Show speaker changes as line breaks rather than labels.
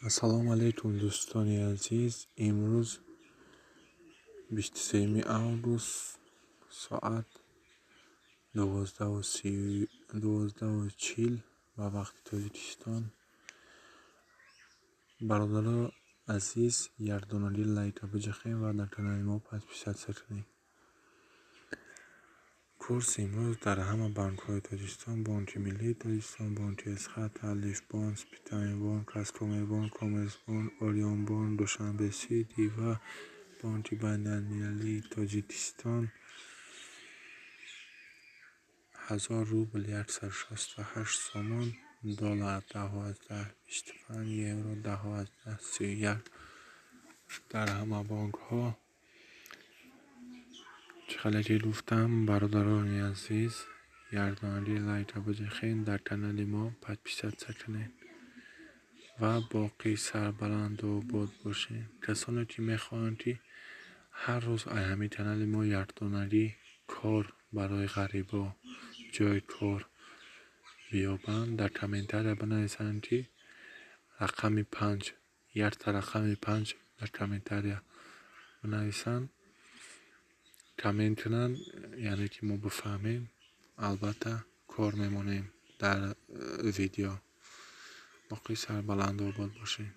assalomu alaykum do'stoni aziz. Imroz 23 avgust soat 12:40 ба вақти Тоҷикистон. бародаро азиз, ярдонари лайка биҷахем ва дар канали мо подписатсия кунед. курс имрӯз дар ҳама банкҳои Тоҷикистон: Бонки Миллии Тоҷикистон, Бонки Асхат, Алифбонк, Спитамибонк, Газпромбанк, Коммерсбанк, Орионбанк, Душанбе Сити ва Бонки Байналмилалии Тоҷикистон 1000 рубл 168 сомон, доллар 12.25, евро 12.31 дар ҳама банкҳо. чиқадар ки гуфтам, бародарони азиз, ярдонари лайка биҷахед, дар канали мо подписатсия кунед ва боқӣ сарбаланду обод бошед. касоне ки мехоҳанд ки ҳар рӯз ҳамин канали мо ярдонарӣ кор барои ғарибо ҷои кор биёбанд, дар комментария бинависанд ки рақами 5 якта рақами 5 дар комментария бинависанд, коммент кунанд, яъне ки мо бифаҳмем. албатта кор мемонем дар видео. боқӣ сарбаланду обод бошед.